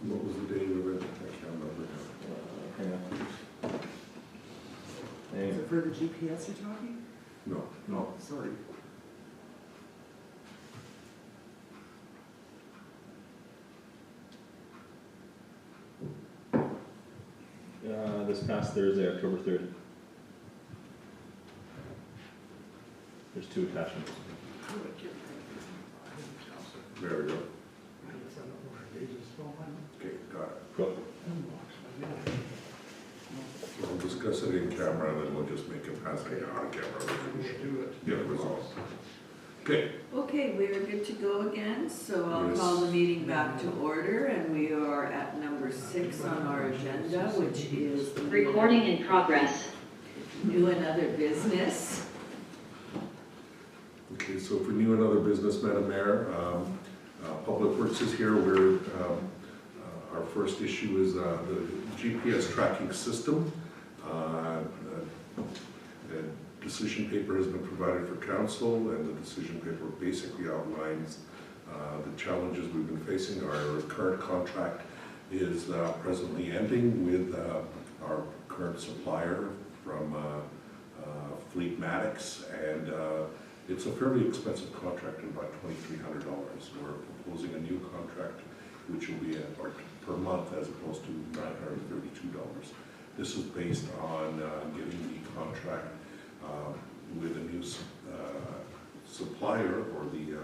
What was the date of it? I can't remember now. Hang on. Is Hang it for the GPS you're talking? No. No, sorry. This past Thursday, October 3rd. There's 2 attachments. There we go. Okay, got it. Cool. We'll discuss it in camera and then we'll just make it pass it on camera. Get it resolved. Okay, Okay, we are good to go again, so I'll Yes. call the meeting back to order, and we are at number 6 on our agenda, which is the Recording in progress. new and other business. okay, so for new and other business, Madam Mayor, Public Works is here. Our first issue is the GPS tracking system. The decision paper has been provided for council, and the decision paper basically outlines the challenges we've been facing. Our current contract is presently ending with our current supplier from Fleetmatics, and it's a fairly expensive contract at about $2,300. We're proposing a new contract which will be per month as opposed to $932. This is based on getting the contract with a new supplier, or the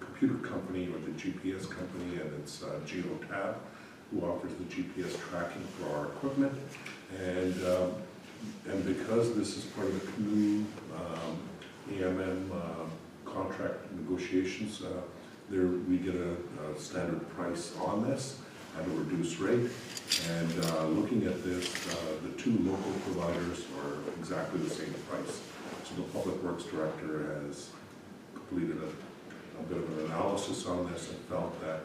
computer company or the GPS company, and it's Geotab, who offers the GPS tracking for our equipment. And because this is part of the new AMM contract negotiations, we get a standard price on this at a reduced rate. And looking at this, the 2 local providers are exactly the same price. So the Public Works Director has completed a bit of an analysis on this and felt that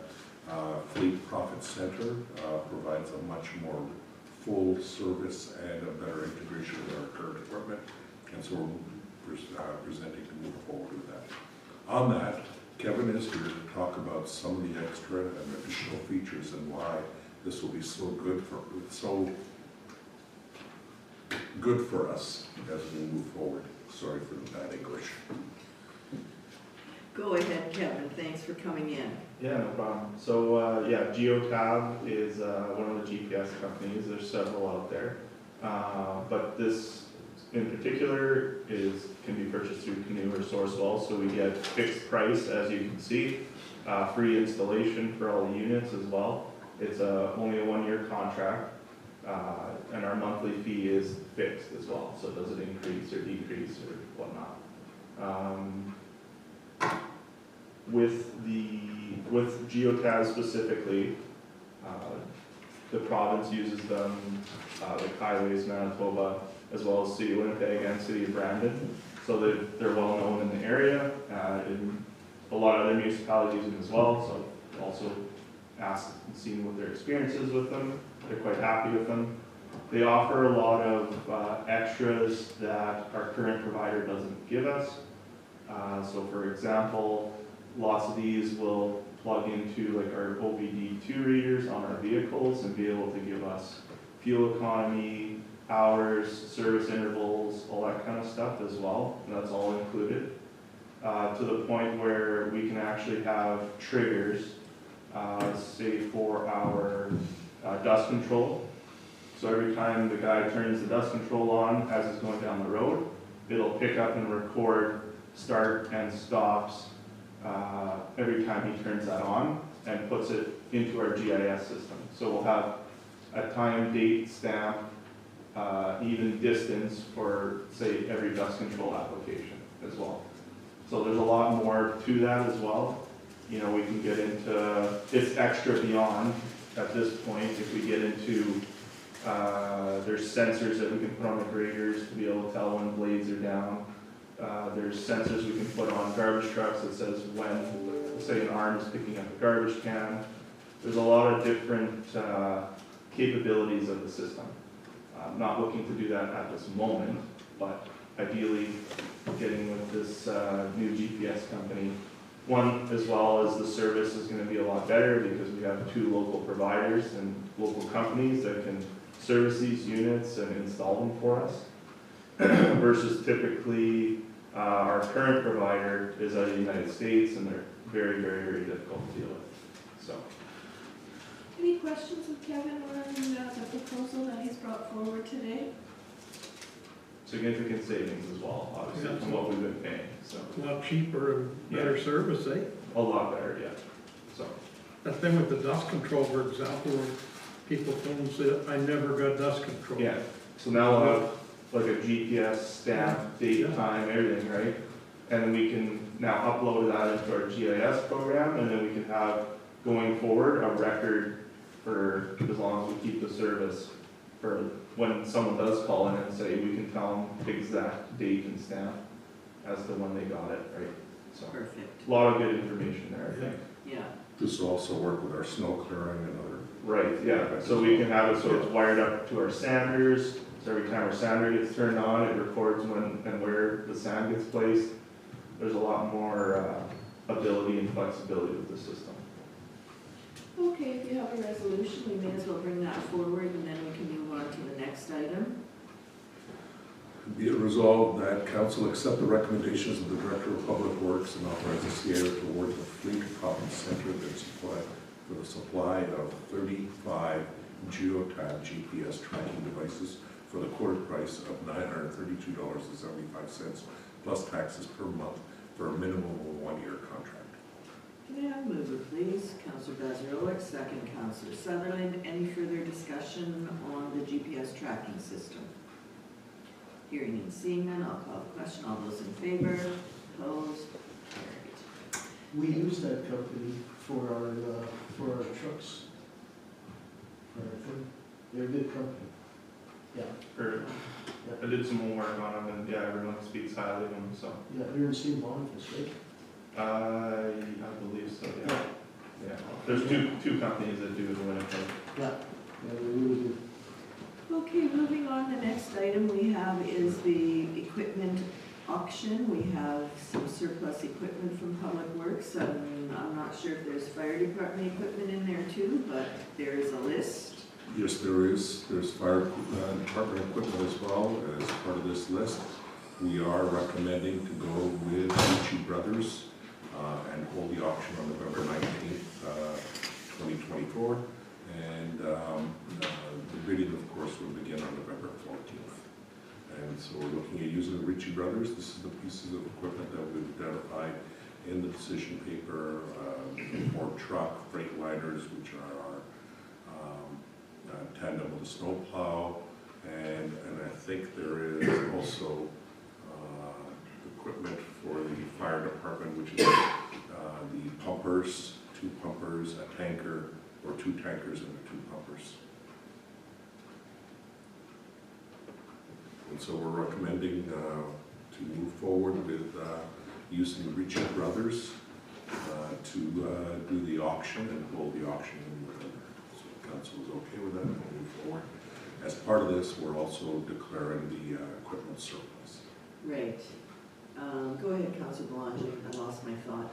Fleet Profit Center provides a much more full service and a better integration with our current equipment. And so we're presenting to move forward with that. On that, Kevin is here to talk about some of the extra and additional features and why this will be so good for us as we move forward. Sorry for the bad English. Go ahead, Kevin, thanks for coming in. Yeah, no problem. So, yeah, Geotab is one of the GPS companies. There's several out there. But this in particular can be purchased through Canoe or Sourcewell. So we get fixed price, as you can see, free installation for all the units as well. It's only a 1-year contract, and our monthly fee is fixed as well. So it doesn't increase or decrease or whatnot. With Geotab specifically, the province uses them, like Highways Manitoba, as well as City of Winnipeg and City of Brandon. So they're well known in the area, and a lot of other municipalities use them as well. So I've also asked and seen what their experience is with them. They're quite happy with them. They offer a lot of extras that our current provider doesn't give us. So for example, lots of these will plug into like our OBD2 readers on our vehicles and be able to give us fuel economy, hours, service intervals, all that kind of stuff as well. And that's all included. To the point where we can actually have triggers, say for our dust control. So every time the guy turns the dust control on as it's going down the road, it'll pick up and record start and stops every time he turns that on and puts it into our GIS system. So we'll have a time, date, stamp, even distance for, say, every dust control application as well. So there's a lot more to that as well. You know, we can get into, it's extra beyond at this point if we get into, there's sensors that we can put on the graders to be able to tell when blades are down. There's sensors we can put on garbage trucks that says when, say, an arm is picking up a garbage can. There's a lot of different capabilities of the system. I'm not looking to do that at this moment, but ideally getting with this new GPS company, One, as well as the service is gonna be a lot better because we have 2 local providers and local companies that can service these units and install them for us. Versus typically, our current provider is out of the United States and they're very, very, very difficult to deal with, so. Any questions of Kevin on the proposal that he's brought forward today? Significant savings as well, obviously, from what we've been paying, so. A lot cheaper and better service, eh? A lot better, yeah, so. That thing with the dust control, for example, where people phone and say, I never got dust control. Yeah, so now we'll have like a GPS stamp, date, Yeah. time, everything, right? And then we can now upload that into our GIS program, and then we can have, going forward, a record for as long as we keep the service. For when someone does call in and say, we can tell them the exact date and stamp as to when they got it, right? So, Perfect, a lot of good information there, I think. yeah. This will also work with our snow clearing and other. Right, yeah, so we can have it so it's wired up to our sanders, so every time our sander gets turned on, it records when and where the sand gets placed. There's a lot more ability and flexibility with the system. Okay, if you have a resolution, we may as well bring that forward and then we can move on to the next item. Be it resolved that council accept the recommendations of the Director of Public Works and authorize the CAO to award the fleet profit center for the supply of 35 Geotab GPS tracking devices for the quarter price of $932.75 plus taxes per month for a minimum of 1-year contract. Can I have a mover, please? Councillor Bazarowicz, second Councillor Sutherland. Any further discussion on the GPS tracking system? Hearing and seeing none, I'll call the question. All those in favor? Opposed? Carried. We use that company for our trucks. For our thing. They're a good company. Yeah, Or, I did some more work on them, and yeah, everyone speaks highly of them, so. yeah, they're in St. Boniface, right? I believe so, yeah. Yeah, there's two companies that do it in Winnipeg. Yeah, they're really good. Okay, moving on, the next item we have is the equipment auction. We have some surplus equipment from Public Works. I'm not sure if there's fire department equipment in there too, but there is a list. Yes, there is. There's fire department equipment as well as part of this list. We are recommending to go with Ritchie Brothers and hold the auction on November 19th, 2024. And the bidding, of course, will begin on November 14th. And so we're looking at using the Ritchie Brothers. This is the pieces of equipment that we've identified in the decision paper for truck, freight liners, which are our tandem with the snow plow, and I think there is also equipment for the fire department, which is the pumpers, 2 pumpers, a tanker, or 2 tankers and 2 pumpers. And so we're recommending to move forward with using the Ritchie Brothers to do the auction and hold the auction in November. So council is okay with that and we'll move forward. As part of this, we're also declaring the equipment surplus. Right. Go ahead, Councillor Boulanger. I lost my thought.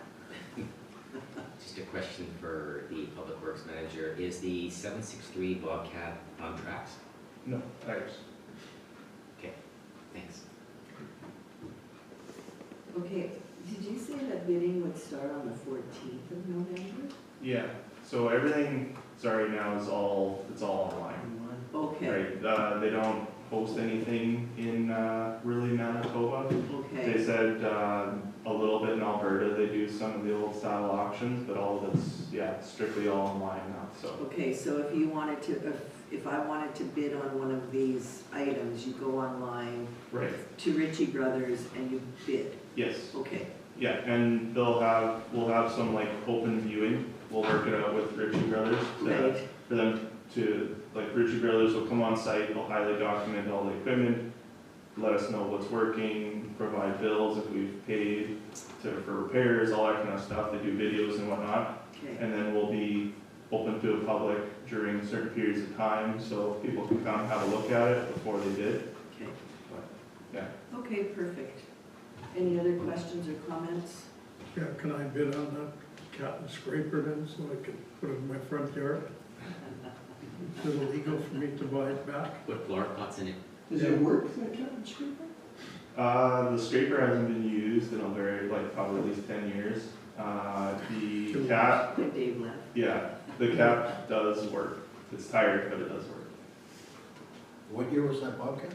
Just a question for the Public Works Manager. Is the 763 Bobcat on tracks? No, tires. Okay, thanks. Okay, did you say that bidding would start on the 14th of November? Yeah, so everything, sorry, now is all, it's all online. Okay, Right, they don't post anything in really Manitoba. They okay, said a little bit in Alberta, they do some of the old style auctions, but all of it's, yeah, strictly all online now, so. okay, so if you wanted to, if I wanted to bid on one of these items, you go online Right, to Ritchie Brothers and you bid, yes, okay, yeah, and we'll have some like open viewing, we'll work it out with Ritchie Brothers right, for them to, like Ritchie Brothers will come on site, they'll highly document all the equipment, let us know what's working, provide bills if we've paid for repairs, all that kind of stuff. They do videos and whatnot. okay, And then we'll be open to the public during certain periods of time, so people can come have a look at it before they bid. okay. Yeah. Okay, perfect. Any other questions or comments? Yeah, can I bid on that cat and scraper then, so I can put it in my front yard? Is it illegal for me to buy it back? Put flower pots in it. Does it work, that cat and scraper? The scraper hasn't been used in a very, like, probably at least 10 years. The cat, Like Dave left. yeah, the cat does work. It's tired, but it does work. What year was that Bobcat?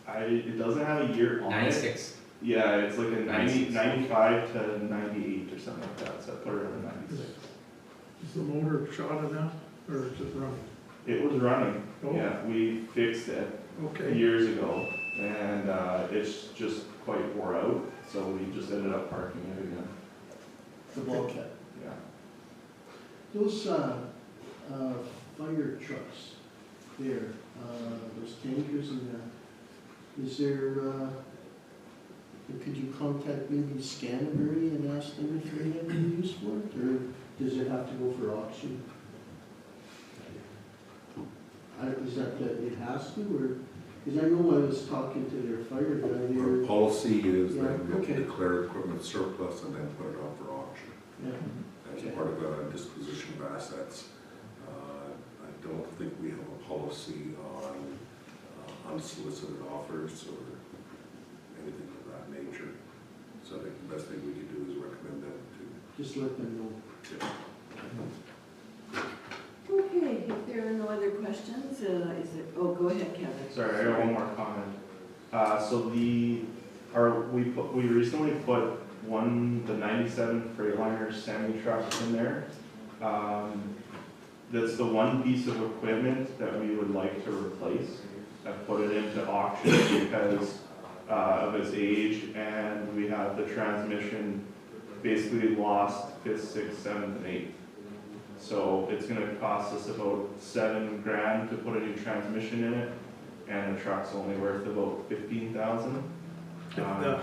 It doesn't have a year on it. 96. Yeah, it's like a 96. 95 to 98 or something like that, so I put it in the 96. Is the motor shot enough, or is it running? It was running, Oh. yeah, we fixed it Okay, years ago, and it's just quite wore out, so we just ended up parking it again. The Bobcat. Yeah. Those, fire trucks there, those tankers and that, is there, could you contact maybe Scanterbury and ask them if they have any use for it, or does it have to go for auction? Is that, it has to, or, because I know I was talking to their fire guy Our there. policy is Yeah, that we have to okay. declare equipment surplus and then put it on for auction. Yeah, As Okay. part of a disposition of assets. I don't think we have a policy on unsolicited offers or anything of that nature. So I think the best thing we can do is recommend them to. just let them know. Okay, if there are no other questions, oh, go ahead, Kevin. Sorry, I got one more comment. So we recently put the 97 Freightliner semi-truck in there. That's the one piece of equipment that we would like to replace. I put it into auction because of its age, and we have the transmission basically lost 5th, 6th, 7th, and 8th. So it's gonna cost us about $7,000 to put a new transmission in it, and the truck's only worth about 15,000. if that,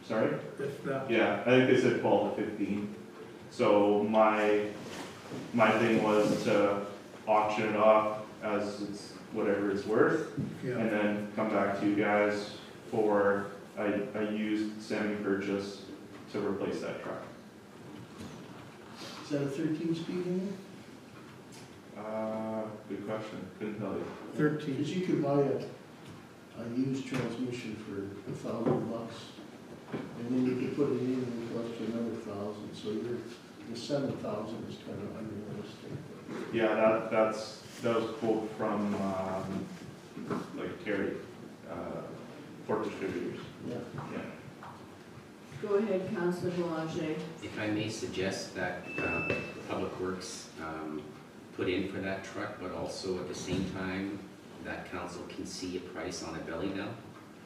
Sorry? if that. Yeah, I think they said 12 to 15. So my thing was to auction it off as it's whatever it's worth, Yeah, and then come back to you guys for a used semi-purchase to replace that truck. Is that a 13-speed engine? Good question, couldn't tell you. 13, Because you could buy a used transmission for $1,000, and then you could put it in and it cost you another 1,000, so the 7,000 is kind of unrealistic. Yeah, that was a quote from, like Terry, Port Distributors. Yeah. Yeah. Go ahead, Councillor Boulanger. If I may suggest that Public Works put in for that truck, but also at the same time, that council can see a price on a belly dump.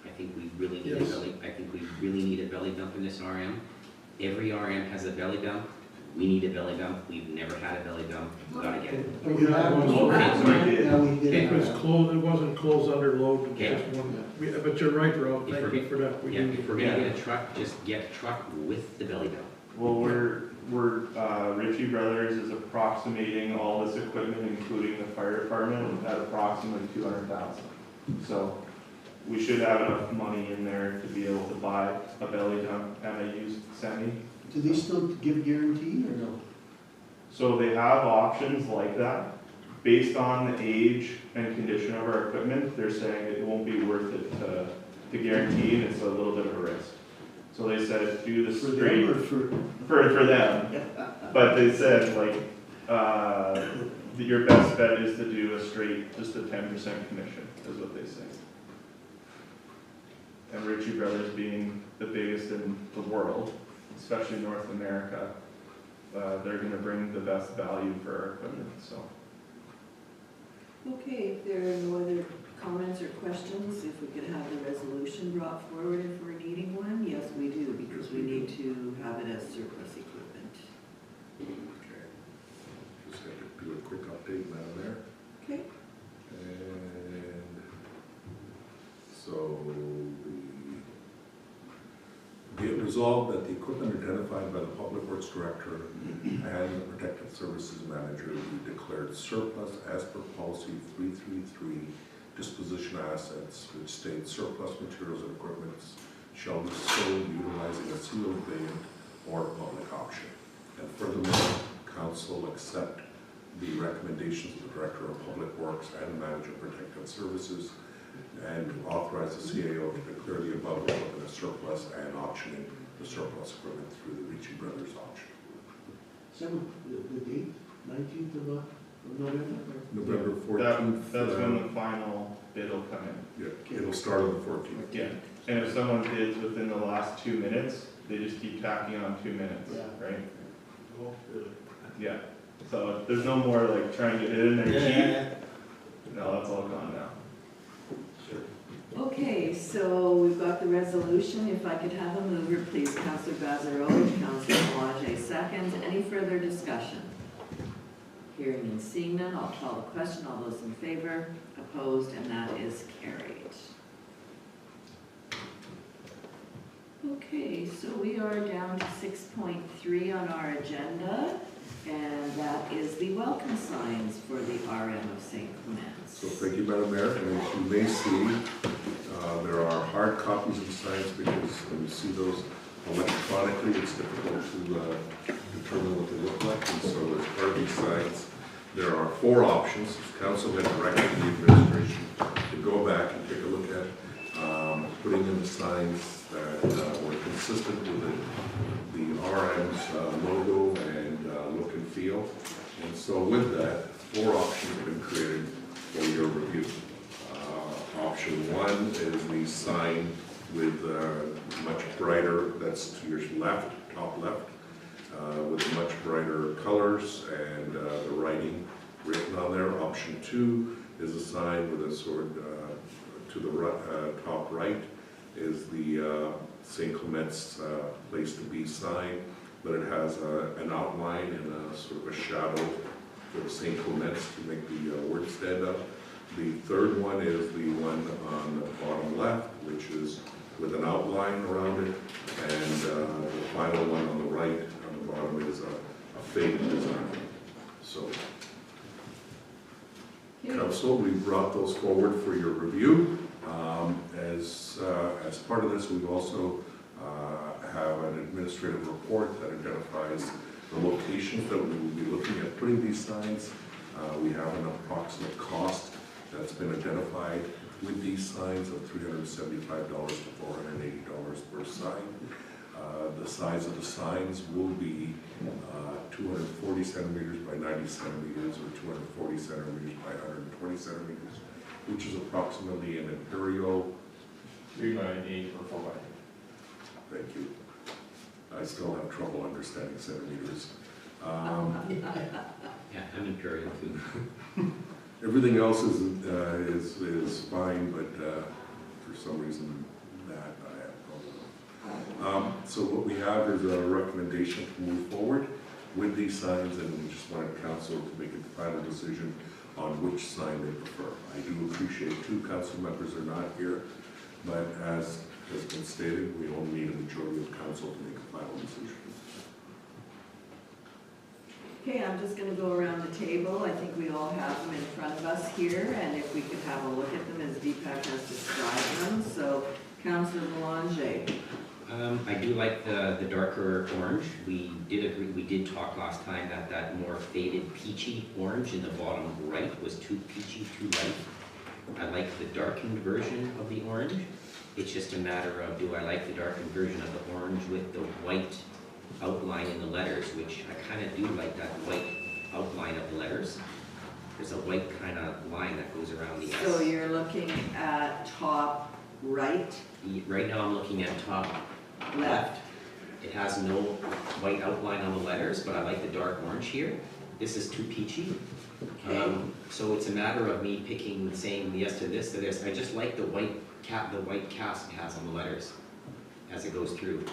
I think we really need a belly dump in this RM. Every RM has a belly dump. We need a belly dump. We've never had a belly dump. We've got to get it. But we have one. Okay, sorry. Yeah, we did. it was closed, it wasn't closed under load, it Okay. was just one, but you're right, Rob, If thank we're you for that. We Yeah, do- if we're gonna get a truck, just get a truck with the belly dump. Well, we're Ritchie Brothers is approximating all this equipment, including the fire department, at approximately 200,000. So we should have enough money in there to be able to buy a belly dump and a used semi. Do they still give guarantee or no? So they have options like that. Based on the age and condition of our equipment, they're saying it won't be worth it to guarantee, and it's a little bit of a risk. So they said, do the For straight, them or for? for them. But they said, like, your best bet is to do a straight, just a 10% commission, is what they say. And Ritchie Brothers being the biggest in the world, especially North America, they're gonna bring the best value for our equipment, so. Okay, if there are no other comments or questions, if we could have the resolution brought forward if we're needing one, yes, we do, because we need to have it as surplus equipment. Okay. Just have to do a quick update, Madam Mayor. Okay. And so be it resolved that the equipment identified by the Public Works Director and the Protective Services Manager be declared surplus as per policy 333, disposition assets, which states surplus materials and equipment shall be sold utilizing a sealed conveyance or public auction. And furthermore, council accept the recommendations of the Director of Public Works and Manager of Protective Services, and authorize the CAO to declare the above equipment as surplus and auctioning the surplus equipment through the Ricci Brothers auction. Is that the date, 19th of November? November That, 14th. that's when the final bid will come in. Yeah, it'll start on the 14th. Yeah, and if someone bids within the last 2 minutes, they just keep tacking on 2 minutes, Yeah. right? Oh, really? Yeah, so there's no more like trying to get it in there cheap. No, that's all gone now. Sure. Okay, so we've got the resolution. If I could have a mover, please. Councillor Bazarovich, Councillor Boulanger seconds. Any further discussion? Hearing and seeing none, I'll call the question. All those in favor, opposed, and that is carried. Okay, so we are down to 6.3 on our agenda, and that is the welcome signs for the RM of St. Clements. So thank you, Madam Mayor, and as you may see, there are hard copies of the signs because when you see those electronically, it's difficult to determine what they look like, and so as part of these signs, there are 4 options. Council had directed the administration to go back and take a look at putting in the signs that were consistent with the RM's logo and look and feel. And so with that, 4 options have been created for your review. Option 1 is the sign with much brighter, that's to your left, top left, with much brighter colors and the writing written on there. Option 2 is a sign with a sort of, to the top right is the St. Clements Place to Be sign, but it has an outline and a sort of a shadow for the St. Clements to make the word stand up. The third one is the one on the bottom left, which is with an outline around it, and the final one on the right, on the bottom, is a faded design. So, Council, we brought those forward for your review. As part of this, we also have an administrative report that identifies the locations that we will be looking at putting these signs. We have an approximate cost that's been identified with these signs of $375 to $480 per sign. The size of the signs will be 240 centimeters by 90 centimeters or 240 centimeters by 120 centimeters, which is approximately an imperial. 3 by 8 or 4 by 8. Thank you. I still have trouble understanding centimeters. Yeah, I'm imperial too. Everything else is fine, but for some reason that I have a problem. So what we have is a recommendation to move forward with these signs, and we just wanted council to make a final decision on which sign they prefer. I do appreciate 2 council members are not here, but as has been stated, we only need a majority of council to make a final decision. Okay, I'm just gonna go around the table. I think we all have them in front of us here, and if we could have a look at them as Deepak has described them. So, Councillor Boulanger. I do like the darker orange. We did agree, we did talk last time that that more faded peachy orange in the bottom right was too peachy, too light. I like the darkened version of the orange. It's just a matter of, do I like the darkened version of the orange with the white outline in the letters, which I kind of do like that white outline of the letters. There's a white kind of line that goes around the S. So you're looking at top right, Right now I'm looking at top left. It has no white outline on the letters, but I like the dark orange here. This is too peachy. Okay. So it's a matter of me picking, saying yes to this, to this. I just like the white cast it has on the letters as it goes through.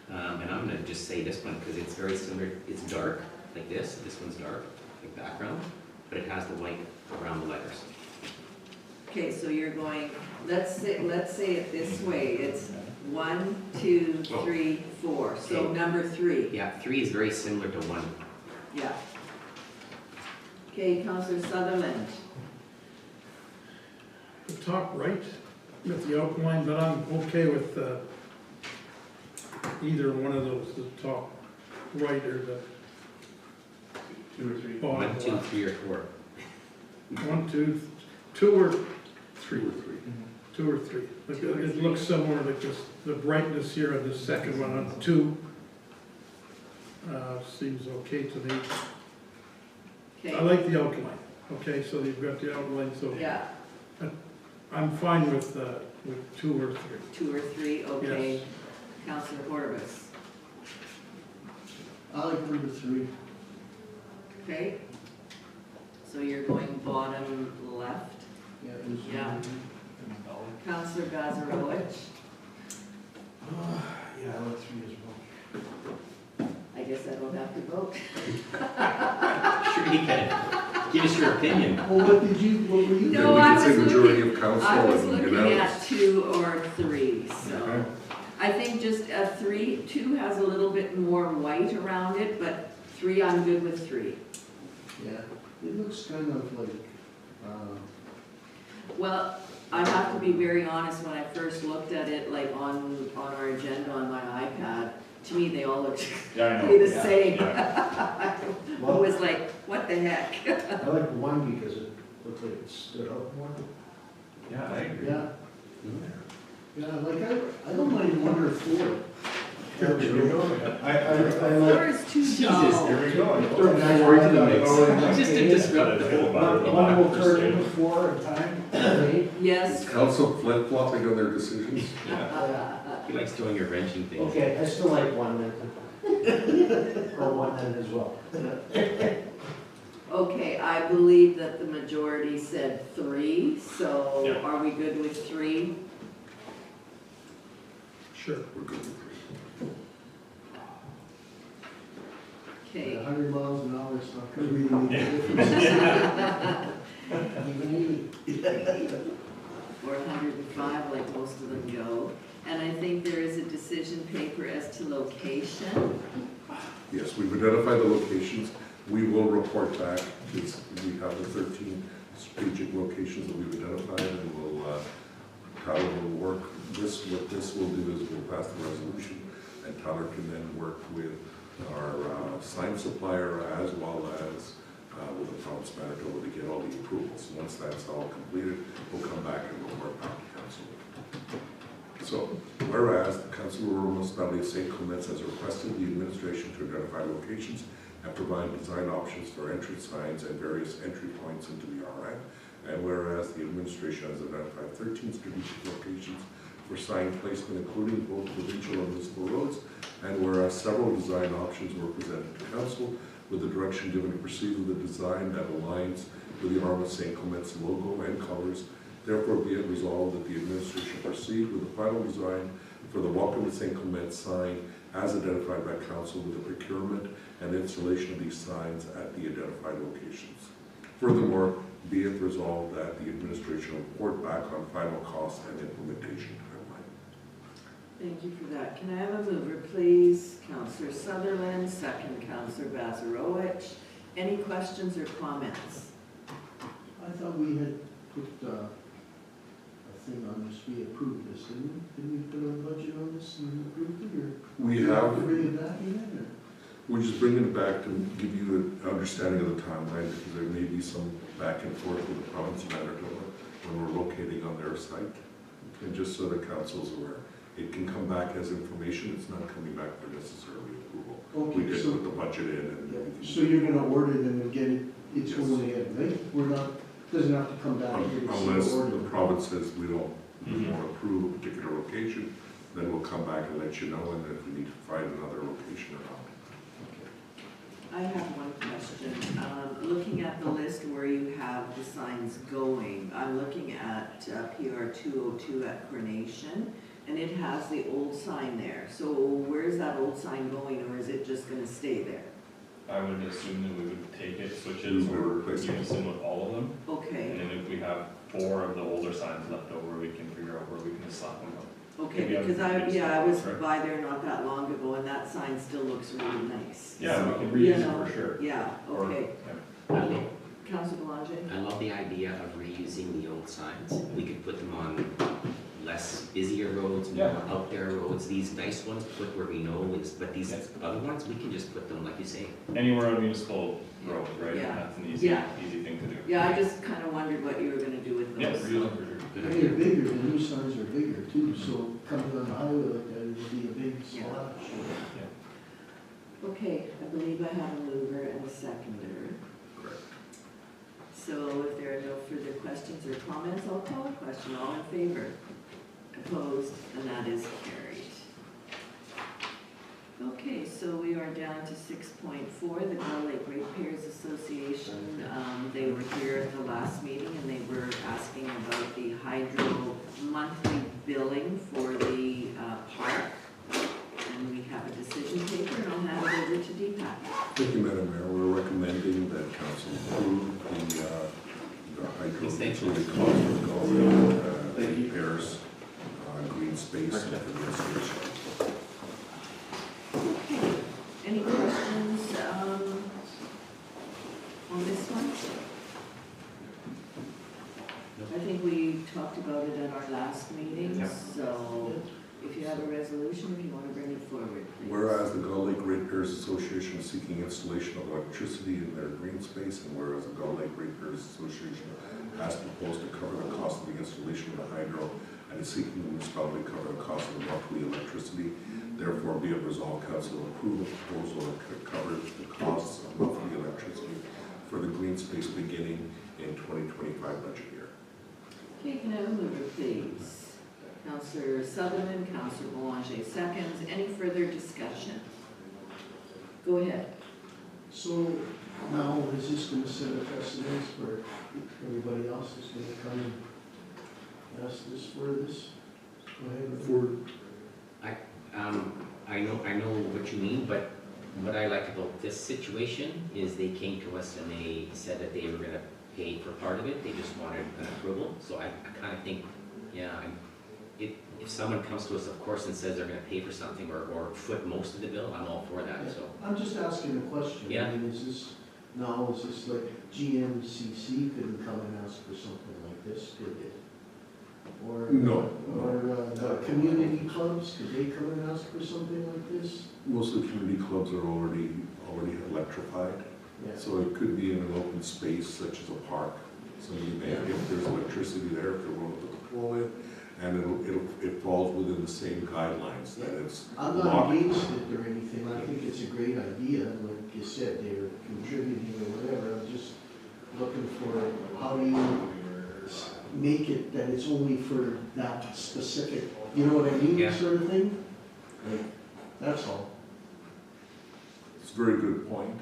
And I'm gonna just say this one because it's very similar. It's dark like this. This one's dark, like background, but it has the white around the letters. Okay, so you're going, let's say it this way. It's 1, 2, 3, 4. So Okay. number 3. Yeah, 3 is very similar to 1. Yeah. Okay, Councillor Sutherland. The top right with the outline, but I'm okay with either one of those, the top right or the 2 or 3. bottom 1, 2, left. 3, or 4. 1, 2, 2 or 3. Two or three. 2 or 3. It looks similar, like this, the brightness here on the second one on 2 seems okay to me. I Okay, like the outline, okay, so you've got the outline, so yeah, I'm fine with 2 or 3. 2 or 3, okay. Counselor Horvath, I like number 3. okay? So you're going bottom left. Yeah. Yeah. Counselor Gazarowicz, Yeah, I like 3 as well. I guess I don't have to vote. Sure you can. Give us your opinion. Well, what were you? No, Then we I can say was majority looking- of council I was and looking unanimous. at 2 or 3, so. Okay. I think just a 3, 2 has a little bit more white around it, but 3, I'm good with 3. Yeah, it looks kind of like, Well, I have to be very honest, when I first looked at it, like on our agenda on my iPad, to me, they all looked Yeah, I know. the same. Yeah. I was like, what the heck? I like the 1 because it looked like it stood out more. Yeah, I agree. Yeah. Yeah, like I don't mind 1 or 4. Here we go. I 4 like. is too Jesus, dull. Here we go. They're nice. Just to disrupt the whole One will turn into 4 at a time. Yes. Council flip-flopping on their decisions. He likes throwing your wrenching things. Okay, I still like 1 then. Or 1 then as well. Okay, I believe that the majority said 3, so Yeah. are we good with 3? Sure. We're good with three. Okay. 100 miles an hour, it's not gonna really make a difference. Even 80. Or 105, like most of them go. And I think there is a decision paper as to location. Yes, we've identified the locations. We will report back. We have the 13 strategic locations that we've identified, and we'll, Tyler will work. What this will do is we'll pass the resolution, and Tyler can then work with our sign supplier as well as with the province of Manitoba to get all the approvals. Once that's all completed, we'll come back and report back to council. So, whereas the Council of Rural Municipality of St. Clements has requested the administration to identify locations and provide design options for entrance signs and various entry points into the RI. And whereas the administration has identified 13 strategic locations for sign placement, including both provincial and municipal roads, and whereas several design options were presented to council with the direction given to proceed with a design that aligns with the Arm of St. Clements logo and colors. Therefore, be it resolved that the administration proceed with the final design for the Welcome to St. Clements sign as identified by council with the procurement and installation of these signs at the identified locations. Furthermore, be it resolved that the administration will report back on final cost and implementation timeline. Thank you for that. Can I have a mover, please? Counselor Sutherland, second Counselor Bazarowicz. Any questions or comments? I thought we had put a thing on this, we approved this, didn't we? Didn't we put a budget on this and approved it, or? We Did have, Bring it back in, or? we're just bringing it back to give you an understanding of the timeline, because there may be some back and forth with the province of Manitoba when we're locating on their site. And just so the council's aware, it can come back as information, it's not coming back for necessarily approval. We Okay, did so, put the budget in and everything. so you're gonna order them and get it, it's Yes. going in, right? We're not, doesn't have to come back here to see Unless the order. the province says we don't Mhm. want to approve a particular location, then we'll come back and let you know, and if we need to find another location or not. I have one question. Looking at the list where you have the signs going, I'm looking at PR 202 at Coronation, and it has the old sign there. So where's that old sign going, or is it just gonna stay there? I would assume that we would take it, switch We it, would or replace it. unison with all of them. And Okay, then if we have 4 of the older signs left over, we can figure out where we can slap them up. okay, Maybe I because would reduce I was that, right? by there not that long ago, and that sign still looks really nice. Yeah, we So, can you reuse know, it for sure. Yeah, Or- okay. yeah. I love, Councilor Belanger? I love the idea of reusing the old signs. We could put them on, less busier roads, more Yeah. out there roads, these nice ones, put where we know is, but these Yes. other ones, we can just put them, like you say. Anywhere on municipal road, right? Yeah. That's an easy, Yeah. easy thing to do. Yeah, I just kinda wondered what you were gonna do with Yeah, those. for sure, for sure. Good And idea. they're bigger, the new signs are bigger too, so coming on the highway like that, it'll be a big Yeah. splash. Okay, I believe I have a mover and a seconder. Correct. So if there are no further questions or comments, I'll call a question. All in favor? Opposed? And that is carried. Okay, so we are down to 6.4, the Gull Lake Ratepayers Association. They were here at the last meeting and they were asking about the hydro monthly billing for the park. And we have a decision paper and I'll hand it over to Deepak. Thank you, Madam Mayor. We're recommending that council approve the hydro Extensions. utility cost of Gull Lake repairs, green space and for the installation. Okay, any questions on this one? I think we talked about it at our last meeting, Yeah. so if you have a resolution, if you want to bring it forward, please. Whereas the Gull Lake Ratepayers Association is seeking installation of electricity in their green space, and whereas the Gull Lake Ratepayers Association has proposed to cover the cost of the installation of the hydro and is seeking the municipality to cover the cost of the monthly electricity, therefore be it resolved, council approve the proposal to cover the costs of monthly electricity for the green space beginning in 2025 budget year. Okay, can I have a mover, please? Councillor Sutherland, Councillor Boulanger seconds. Any further discussion? Go ahead. So now is this gonna set a precedence for everybody else that's gonna come and ask this for this? Go ahead. For I know what you mean, but what I like about this situation is they came to us and they said that they were gonna pay for part of it, they just wanted an approval, so I kinda think, yeah, if someone comes to us, of course, and says they're gonna pay for something or foot most of the bill, I'm all for that, so. I'm just asking a question. Yeah. I mean, is this like GMCC couldn't come and ask for something like this, could they? Or, No. or the community clubs, could they come and ask for something like this? most of the community clubs are already electrified. Yeah. So it could be in an open space such as a park. Somebody may, if there's electricity there, if they want to put the pole in, and it falls within the same guidelines that it's. I'm not locked. against it or anything, I think it's a great idea, like you said, they're contributing or whatever, I'm just looking for, how do you make it that it's only for that specific, you know what I mean, Yeah. sort of thing? Like, that's all. It's a very good point.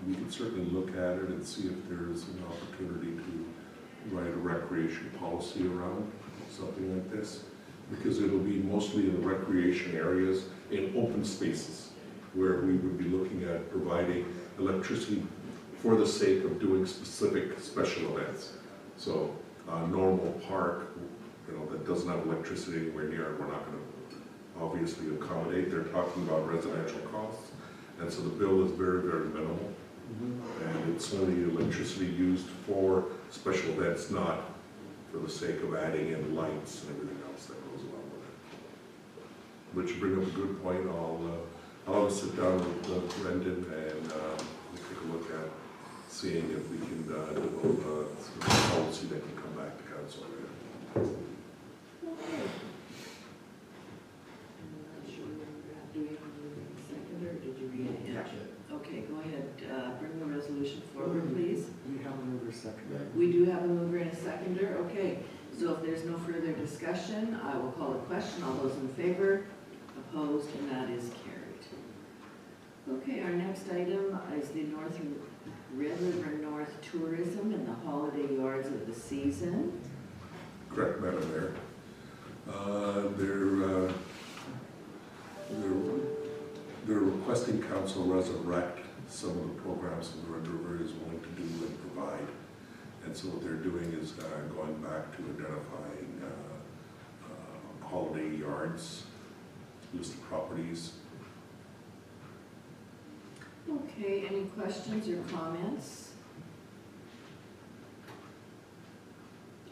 We can certainly look at it and see if there's an opportunity to write a recreation policy around something like this. Because it'll be mostly in the recreation areas, in open spaces, where we would be looking at providing electricity for the sake of doing specific special events. So a normal park, that doesn't have electricity anywhere near it, we're not going to obviously accommodate. They're talking about residential costs. And so the bill is very, very minimal. And it's only electricity used for special events, not for the sake of adding in lights and everything else that goes along with it. But you bring up a good point. I'll have to sit down with Brendan and we'll take a look at seeing if we can develop a policy that can come back to council. Okay. I'm not sure, do we have a mover and seconder, or did you read it yet? Okay, go ahead, bring the resolution forward, please. We have a mover second. We do have a mover and a seconder, okay. So if there's no further discussion, I will call a question. All those in favor, opposed, and that is carried. Okay, our next item is the Red River North Tourism and the holiday yards of the season. Correct, Madam Mayor. They're requesting council resurrect some of the programs that the Red River is willing to do and provide. And so what they're doing is going back to identifying holiday yards, list of properties. Okay, any questions or comments?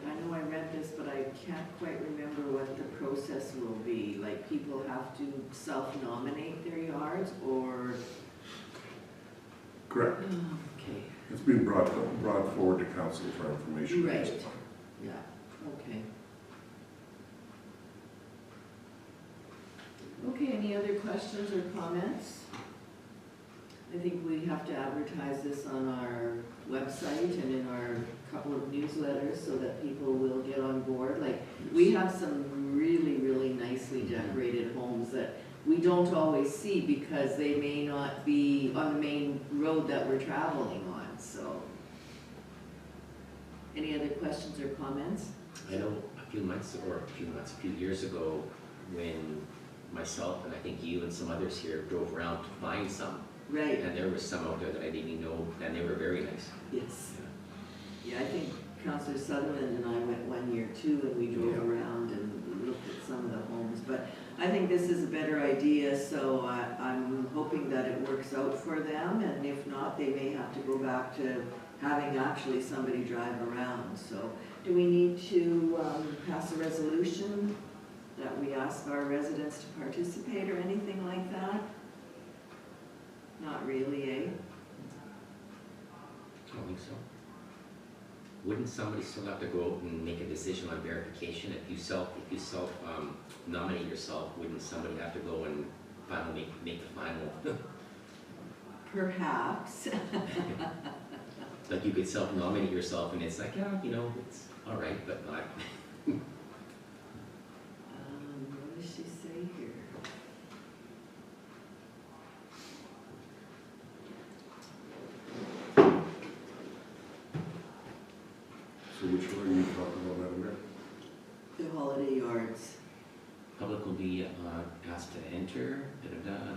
I know I read this, but I can't quite remember what the process will be. Like, people have to self-nominate their yards, or, Correct. okay, It's been brought forward to council for information. at this Right. point. yeah, okay. Okay, any other questions or comments? I think we have to advertise this on our website and in our couple of newsletters so that people will get on board. Like, we have some really, really nicely decorated homes that we don't always see because they may not be on the main road that we're traveling on, so. Any other questions or comments? I know a few years ago, when myself and I think you and some others here drove around to find some, Right, and there was some out there that I didn't even know, and they were very nice. yes. Yeah, I think Councillor Sutherland and I went one year too, and we drove Yeah. around and looked at some of the homes. But I think this is a better idea, so I'm hoping that it works out for them. And if not, they may have to go back to having actually somebody drive around. So do we need to pass a resolution that we ask our residents to participate or anything like that? Not really, eh? I don't think so. Wouldn't somebody still have to go out and make a decision on verification? If you nominate yourself, wouldn't somebody have to go and finally make the final? Perhaps. Like, you could self-nominate yourself and it's like, yeah, it's all right, but not. What does she say here? So which one are you talking about, Madam Mayor? The holiday yards. Public will be asked to enter,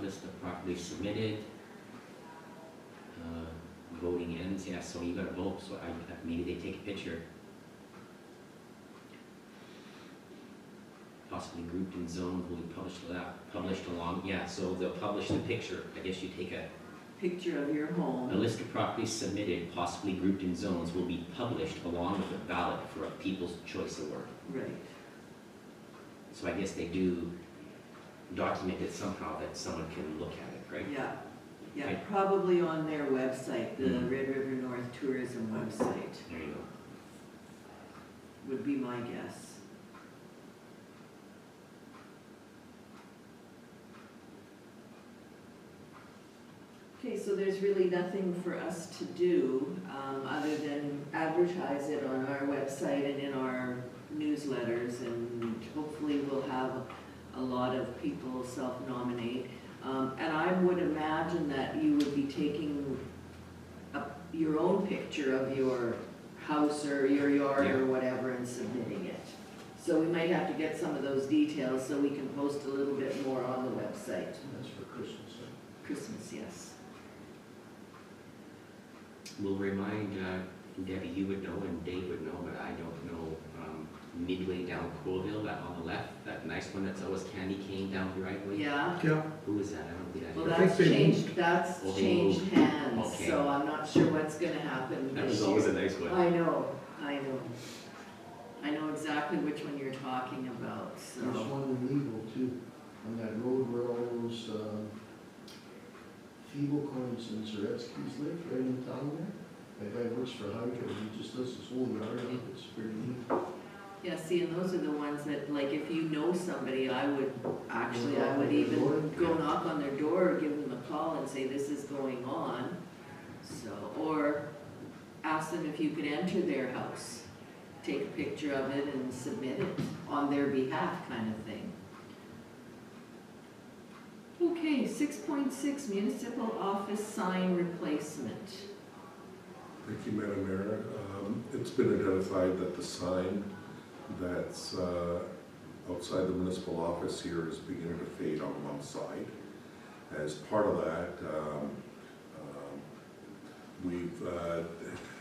list of properly submitted. Voting ends, yeah, so you gotta vote, so maybe they take a picture. Possibly grouped in zones will be published along, yeah, so they'll publish the picture. I guess you take a Picture of your home. list of properties submitted, possibly grouped in zones, will be published along with a ballot for a People's Choice Award. Right. So I guess they do document it somehow that someone can look at it, right? Yeah, yeah, Right. probably on their website, the Mhm. Red River North Tourism website, There you go. would be my guess. Okay, so there's really nothing for us to do, other than advertise it on our website and in our newsletters, and hopefully we'll have a lot of people self-nominate. And I would imagine that you would be taking your own picture of your house or your yard or whatever and submitting it. So we might have to get some of those details so we can post a little bit more on the website. That's for Christmas, huh? Christmas, yes. We'll remind, Debbie, you would know and Dave would know, but I don't know, midway down Colville, that on the left, that nice one that's always candy cane down the right way. Yeah, Yeah, Who is that? I don't think I well, know. I think that's they changed, that's Oh, they changed moved. hands, Okay. so I'm not sure what's gonna happen That this was always year. a nice one. I know. I know exactly which one you're talking about, so. There's one in Legal too, on that road where all those, feeble coins and Zaretsky's live, right in town there. That guy works for Hydro, he just does his whole yard up, it's pretty neat. Yeah, see, and those are the ones that, like, if you know somebody, I would even go knock on their door, or give them a call and say, this is going on. So, or ask them if you could enter their house, take a picture of it and submit it on their behalf, kind of thing. Okay, 6.6 municipal office sign replacement. Thank you, Madam Mayor. It's been identified that the sign that's outside the municipal office here is beginning to fade on one side. As part of that,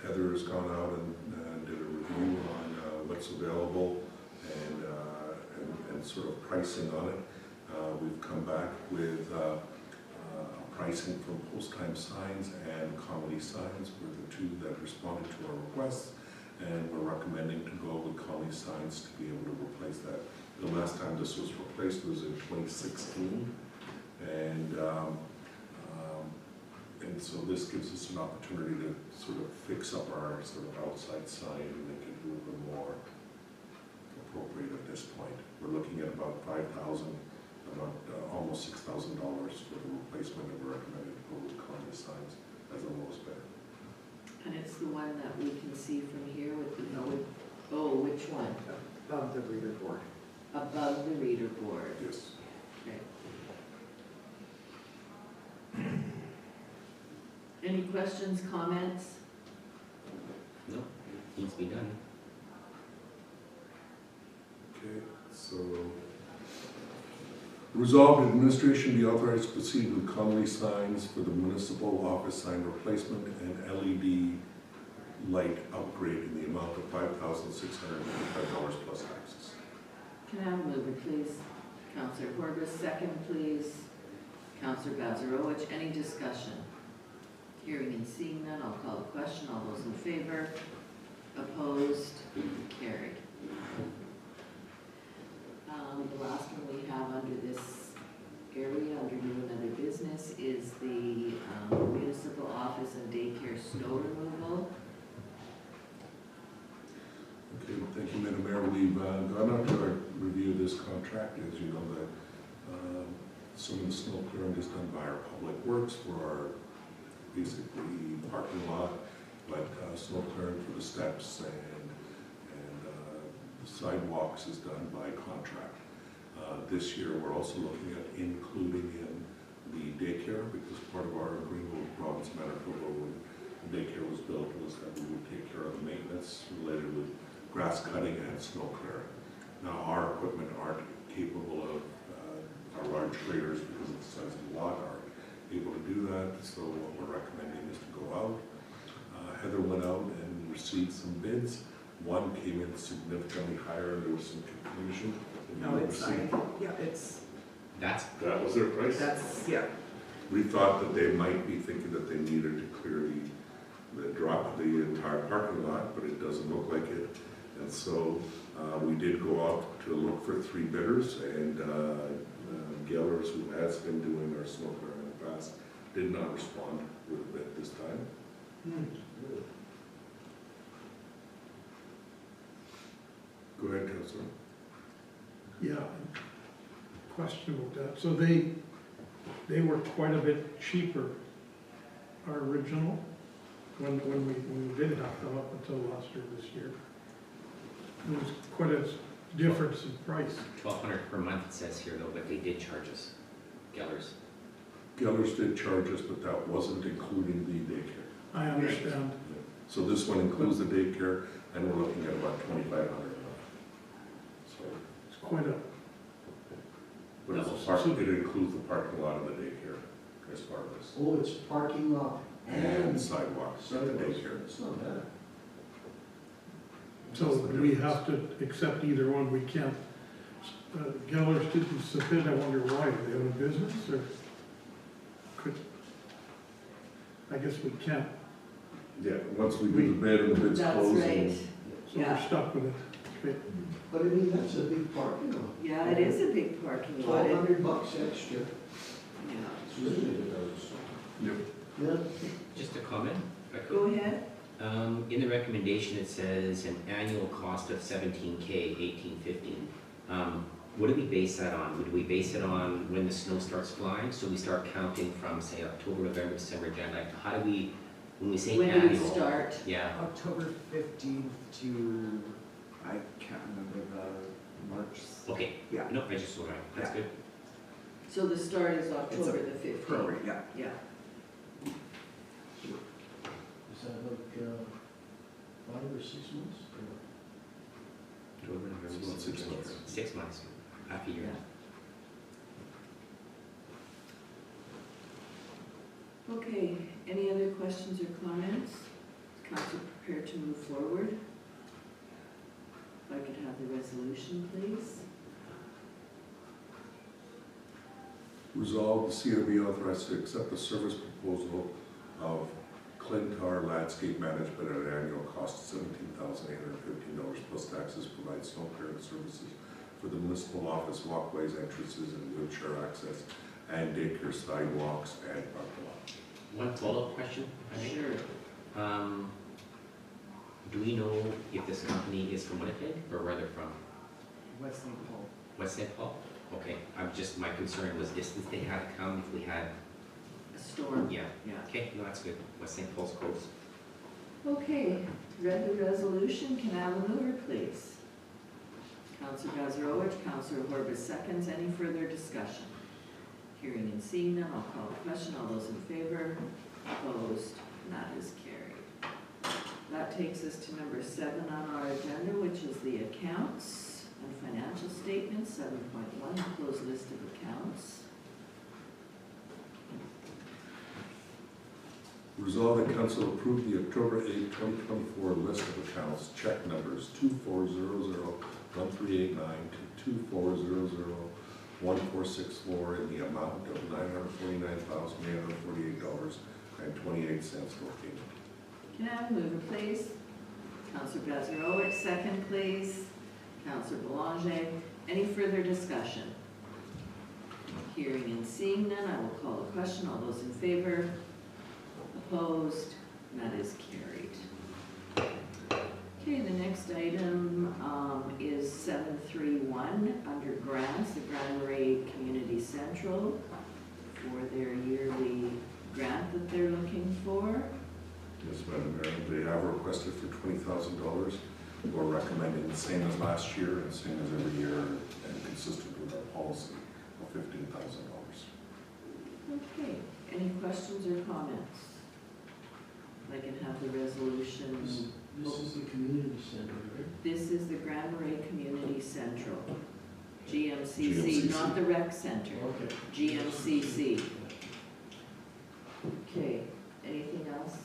Heather has gone out and did a review on what's available and sort of pricing on it. We've come back with pricing from post time signs and comedy signs were the two that responded to our requests. and we're recommending to go with Conley Signs to be able to replace that. The last time this was replaced was in 2016, and so this gives us an opportunity to sort of fix up our sort of outside sign and make it a little bit more appropriate at this point. We're looking at about $5,000, about almost $6,000 for the replacement, and we're recommending to go with Conley Signs as the lowest bidder. And it's the one that we can see from here with the, which one? Above the reader board. Above the reader board. Yes. Okay. Any questions, comments? No, needs to be done. Okay, so resolved, administration be authorized to proceed with Conley Signs for the municipal office sign replacement and LED light upgrade in the amount of $5,655 plus taxes. Can I have a mover, please? Counselor Corbus, second, please. Counselor Balzerowicz, any discussion? Hearing and seeing none, I'll call the question. All those in favor? Opposed? Carried. The last one we have under this area, under new and other business, is the municipal office and daycare snow removal. Okay, well, thank you, Madam Mayor. We've gone out to review this contract. As you know, that some of the snow clearing is done by our public works for our basically parking lot, but snow clearing for the steps and the sidewalks is done by contract. This year, we're also looking at including in the daycare, because part of our agreement with Province of Manitoba when the daycare was built was that we would take care of the maintenance related with grass cutting and snow clearing. Now, our equipment aren't capable of, our large graders, because of the size of the lot, aren't able to do that, so what we're recommending is to go out. Heather went out and received some bids. One came in significantly higher, and there was some confusion. No, it's fine. Yeah, That was their price? yeah. We thought that they might be thinking that they needed to clear the entire parking lot, but it doesn't look like it. And so we did go out to look for 3 bidders, and Gellers, who has been doing our snow clearing in the past, did not respond with a bid this time. Go ahead, Councilor. Yeah, question about that. So they were quite a bit cheaper, our original, when we did have them up until last year, this year. There was quite a difference in price. $1,200 per month it says here though, but they did charge us, Gellers. Gellers did charge us, but that wasn't including the daycare. I understand. So this one includes the daycare, and we're looking at about $2,500 a month. So, It's quite a, but it includes the parking lot and the daycare as part of this. Oh, it's parking lot And sidewalks at the daycare. It's not bad. so do we have to accept either one? We can't. Gellers didn't submit, I wonder why. Are they out of business, or could, I guess we can't. Yeah, once we do the bid and the bid's That's closed. right. So Yeah. we're stuck with it. Okay. But I mean, that's a big parking lot. Yeah, it is a big parking lot. $1,200 extra. Yeah. It's really Yep. Yeah. Just a comment, if I could. Go ahead. In the recommendation, it says an annual cost of $17,000, $18,15. What do we base that on? Would we base it on when the snow starts flying? So we start counting from, say, October, November, December, January. Like, how do we, when we say When annual? do we start? Yeah, October 15th to, I can't remember the March. okay. Yeah. No, I just saw that. That's Yeah. good. So the start is October the 15th? Prorate, yeah. Yeah. Is that like 5 or 6 months? October, November, It's about 6 December, months. 6 months, half a year. Okay, any other questions or comments? Is council prepared to move forward? If I could have the resolution, please. Resolved, the CRB authorized to accept the service proposal of Clintar Landscape Management at an annual cost of $17,815 plus taxes provides snow clearing services for the municipal office walkways, entrances, and wheelchair access, and daycare sidewalks and parking lot. One follow-up question, I think. Sure. Do we know if this company is from Winnipeg or where they're from? West St. Paul. West St. Paul? Okay, my concern was distance they had to come if we had, A storm. yeah. Yeah. Okay, no, that's good. West St. Paul's close. Okay, read the resolution, can I have a mover, please? Counselor Bazarowicz, Counselor Horbus seconds, any further discussion? Hearing and seeing none, I'll call the question, all those in favor, opposed, and that is carried. That takes us to number 7 on our agenda, which is the accounts and financial statements, 7.1, closed list of accounts. Resolved that council approve the October 8, 2024 list of accounts, check numbers 2400-1389 to 2400-1464 in the amount of $949,848.28 for payment. Can I have a mover, please? Counselor Bazarowicz, second, please. Counselor Boulanger, any further discussion? Hearing and seeing none, I will call the question. All those in favor? Opposed? And that is carried. Okay, the next item is 731 under grants, the Grand Marais Community Central for their yearly grant that they're looking for. Yes, Madam Mayor, they have requested for $20,000. We're recommending the same as last year and same as every year and consistent with our policy of $15,000. Okay, any questions or comments? I can have the resolution. This is the community center, right? This is the Grand Marais Community Central, GMCC, GMCC. not the rec center, Okay. GMCC. Okay, anything else?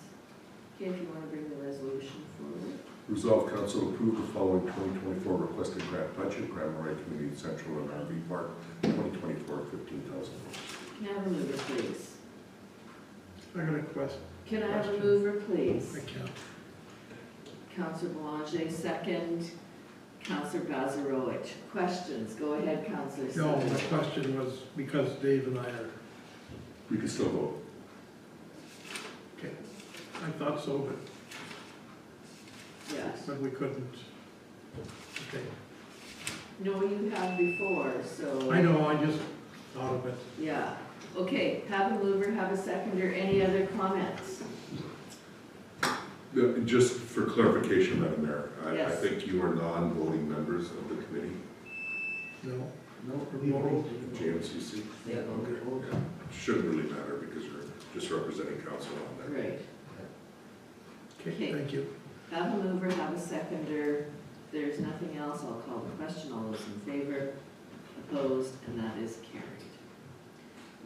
Okay, if you want to bring the resolution forward. Resolved council approve the following 2024 requested grant budget, Grand Marais Community Central and RV Park, 2024, $15,000. Can I have a mover, please? I got a question. Can I have a mover, please? I can't. Councillor Boulanger, second. Councillor Bazarowicz. Questions? Go ahead, Councillor. No, Sullivan. my question was because Dave and I are, We can still vote. okay, I thought so, Yes. but we couldn't. Okay, No, you have before, so. I know, I just thought of it. Yeah. Okay, have a mover, have a seconder. Any other comments? Just for clarification, Madam Mayor, I Yes. think you are non-voting members of the committee, No, No, we voted. GMCC. Yeah. Okay, yeah. Shouldn't really matter because you're just representing council on there. Great. okay, Okay. thank you. Have a mover, have a seconder. If there's nothing else, I'll call the question. All those in favor? Opposed? And that is carried.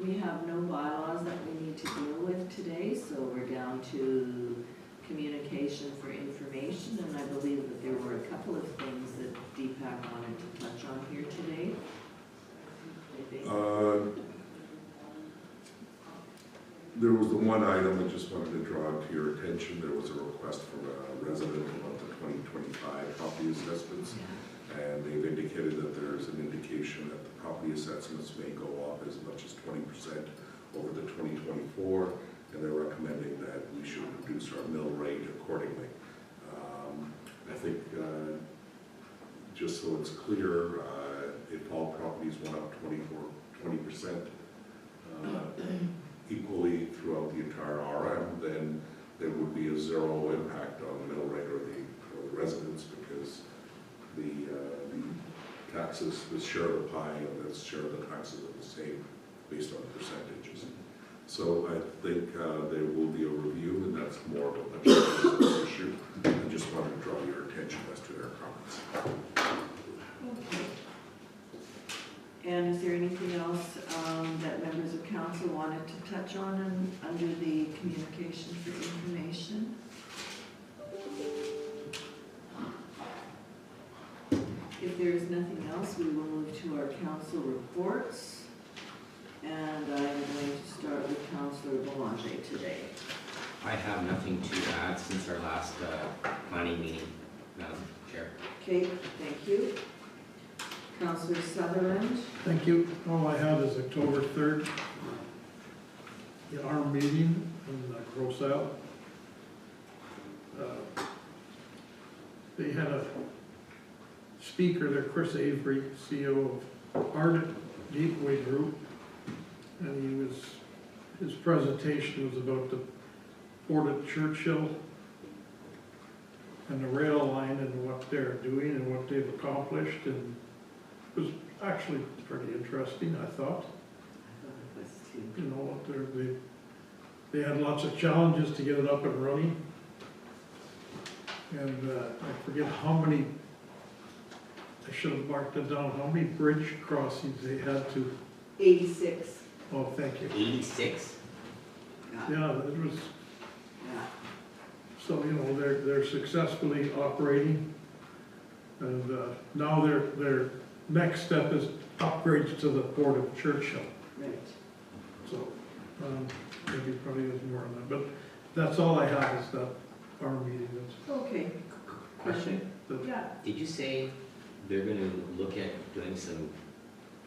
We have no bylaws that we need to deal with today, so we're down to communication for information, and I believe that there were a couple of things that Deepak wanted to touch on here today. There was the one item I just wanted to draw to your attention. There was a request from a resident about the 2025 property assessments, and they've indicated that there's an indication that the property assessments may go up as much as 20% over the 2024, and they're recommending that we should reduce our mill rate accordingly. I think, just so it's clear, if all properties went up 20% equally throughout the entire RM, then there would be a zero impact on the mill rate or the residents, because the taxes, the share of the pie and the share of the taxes are the same based on percentages. So I think there will be a review, and that's more of a budget issue. I just wanted to draw your attention as to their comments. Okay. And is there anything else that members of council wanted to touch on under the communication for information? If there is nothing else, we will move to our council reports. And I'm going to start with Councillor Boulanger today. I have nothing to add since our last planning meeting, Madam Chair. Okay, thank you. Councillor Sutherland? Thank you. All I have is October 3rd, our meeting in Grosse Isle. They had a speaker there, Chris Avery, CEO of Ardent Gateway Group, and his presentation was about the Port of Churchill and the rail line and what they're doing and what they've accomplished, and it was actually pretty interesting, I thought. I thought it was too. You know, they had lots of challenges to get it up and running. And I forget how many, I should have marked it down, how many bridge crossings they had to, 86. oh, thank you. 86? Yeah, it was, Yeah. so, you know, they're successfully operating. And now their next step is upgrades to the Port of Churchill. Right. So, maybe probably there's more on that, but that's all I have is that our meeting. Okay. Question? Yeah, Did you say they're gonna look at doing some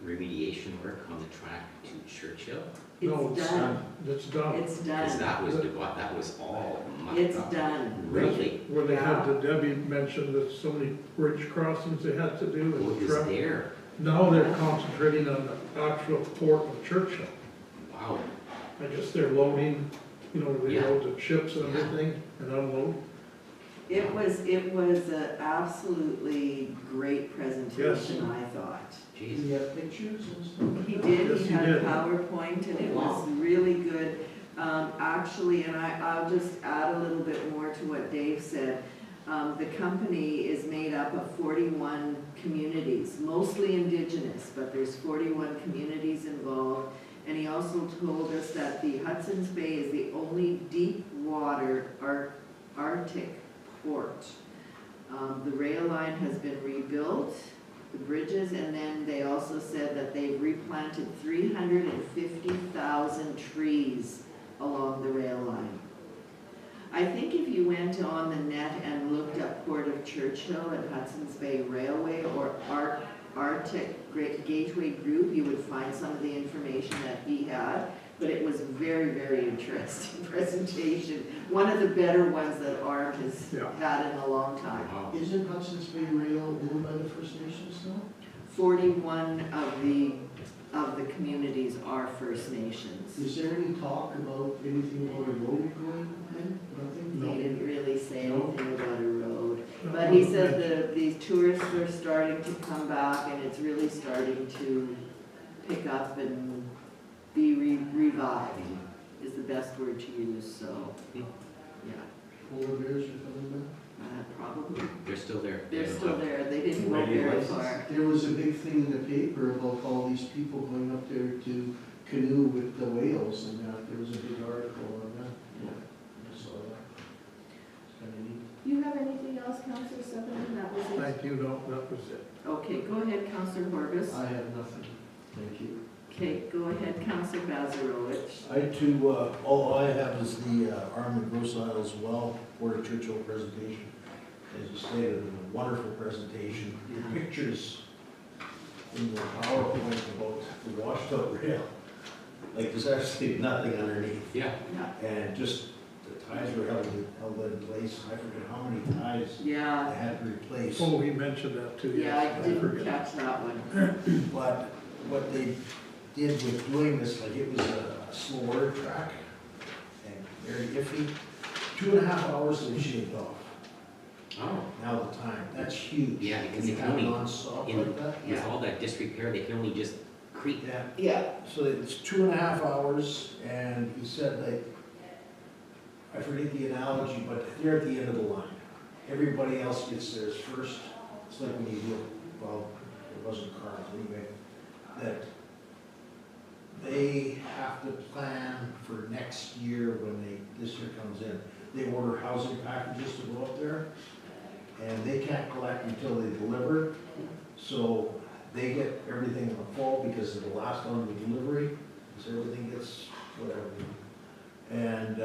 remediation work on the track to Churchill? No, It's done. It's done. It's Because done. that was all mucked It's up. done. Really? Where they had, Yeah. Debbie mentioned that so many bridge crossings they had to do. What and is traffic. there? Now they're concentrating on the actual Port of Churchill. Wow. I guess they're loading, you know, they Yeah. load the ships and Yeah. everything and unload. It was an absolutely great presentation, I thought. Do Jeez. you have pictures and stuff? He did, Yes, he he had did. PowerPoint and it Wow. was really good. Actually, and I'll just add a little bit more to what Dave said. The company is made up of 41 communities, mostly indigenous, but there's 41 communities involved. And he also told us that the Hudson's Bay is the only deep water Arctic port. The rail line has been rebuilt, the bridges, and then they also said that they've replanted 350,000 trees along the rail line. I think if you went on the net and looked up Port of Churchill and Hudson's Bay Railway or Arctic Gateway Group, you would find some of the information that he had. But it was a very, very interesting presentation. One of the better ones that ARM has Yeah. had in a long time. Wow. Isn't Hudson's Bay Rail owned by the First Nations now? 41 of the communities are First Nations. Is there any talk about anything about a road going in? Nothing? They didn't really say No. anything about a road. But he said that these tourists are starting to come back and it's really starting to pick up and be revived is the best word to use, so, yeah, Polar bears are coming back? probably. They're still there. They're still there, they didn't go very far. There was a big thing in the paper about all these people going up there to canoe with the whales, and there was a big article on that. I saw that. It's kind of neat. do you have anything else, Councillor Sutherland? That was it. Thank you, no, that was it. Okay, go ahead, Councillor Horbis. I have nothing. Thank you. Okay, go ahead, Councillor Bazarowicz. I too, all I have is the Arm and Grosse Isle as well, Port of Churchill presentation. As you stated, a wonderful presentation. Your pictures in the PowerPoint about the washed out rail, like there's actually nothing underneath. Yeah. Yeah. And just the ties were held in place. I forget how many ties Yeah, I had to replace. Oh, he mentioned that too. yeah, yes, I didn't forget. catch that one. But what they did with doing this, like it was a slower track and very iffy. 2.5 hours they shaved off. Oh. Now the time, that's huge. Yeah, because When you they have can only- non-stop in- like that. With all that disrepair, they can only just creep. Yeah, Yeah, so it's 2.5 hours, and he said like, I forget the analogy, but they're at the end of the line. Everybody else gets theirs first. It's like when you do, well, it wasn't cars anyway, that they have to plan for next year when this year comes in. They order housing packages to go up there, and they can't collect until they deliver. So they get everything in the fall because of the last on the delivery, so everything gets whatever. And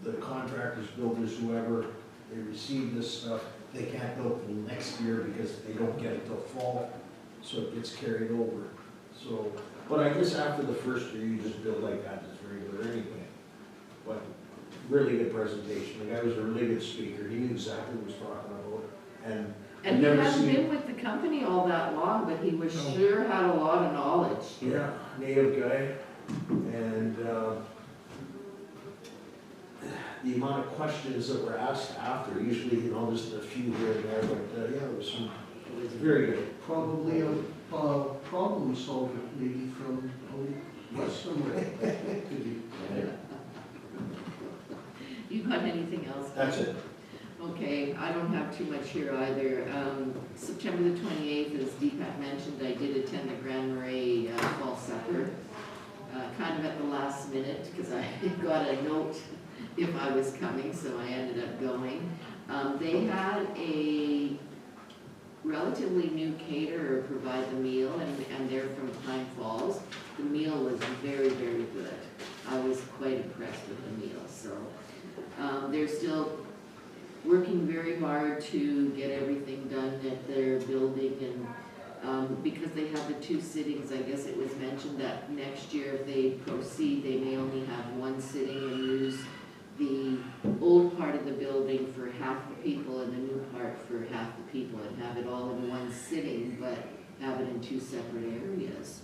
the contractors, builders, whoever, they receive this stuff, they can't build till next year because they don't get it till fall, so it gets carried over. So, but I guess after the first year, you just build like that, it's regular anyway. But really good presentation, the guy was a really good speaker, he knew exactly what he was talking about, and And he never hasn't seen- been with the company all that long, but he was No. sure had a lot of knowledge. yeah, native guy, and, the amount of questions that were asked after, usually, you know, just a few here and there, but, yeah, it was some, it was very good. Probably a problem solver, maybe from west somewhere. Could be. You got anything else? That's it. Okay, I don't have too much here either. September the 28th, as Deepak mentioned, I did attend the Grand Marais Fall Supper, kind of at the last minute, because I got a note if I was coming, so I ended up going. They had a relatively new caterer provide the meal, and they're from Pine Falls. The meal was very, very good. I was quite impressed with the meal, so they're still working very hard to get everything done at their building, and because they have the 2 sittings, I guess it was mentioned that next year if they proceed, they may only have 1 sitting and use the old part of the building for half the people and the new part for half the people, and have it all in 1 sitting, but have it in 2 separate areas.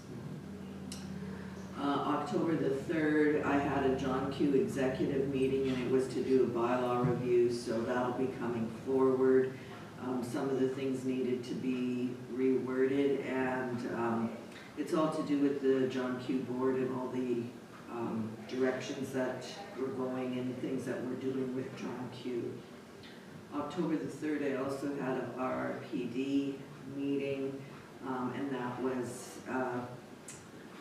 October the 3rd, I had a John Q executive meeting, and it was to do a bylaw review, so that'll be coming forward. Some of the things needed to be reworded, and it's all to do with the John Q board and all the directions that we're going and things that we're doing with John Q. October the 3rd, I also had a RRPD meeting, and that was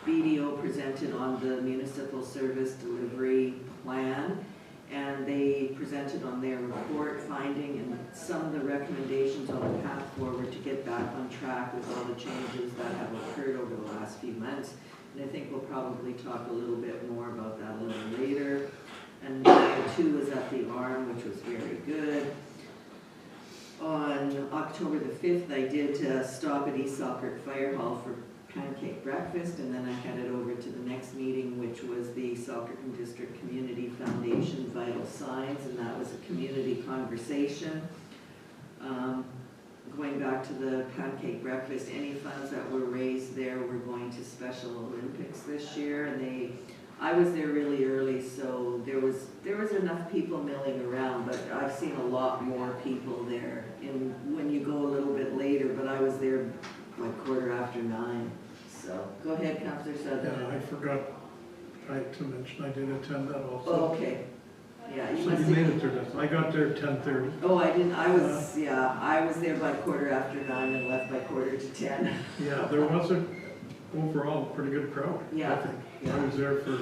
BDO presented on the municipal service delivery plan, and they presented on their report finding and some of the recommendations on the path forward to get back on track with all the changes that have occurred over the last few months. And I think we'll probably talk a little bit more about that a little later. And number 2 was at the ARM, which was very good. On October the 5th, I did stop at East Selkirk Fire Hall for pancake breakfast, and then I headed over to the next meeting, which was the Selkirk and District Community Foundation Vital Signs, and that was a community conversation. Going back to the pancake breakfast, any funds that were raised there were going to Special Olympics this year, and I was there really early, so there was enough people milling around, but I've seen a lot more people there when you go a little bit later, but I was there like 9:15. So, go ahead, Councillor Sutherland. Yeah, I forgot to mention, I did attend that also. Oh, okay. Yeah, you So must you have. made it there, I got there at 10:30. Oh, I didn't, I was there by 9:15 and left by 9:45. Yeah, there was overall a pretty good crowd, I Yeah, think. yeah. I was there for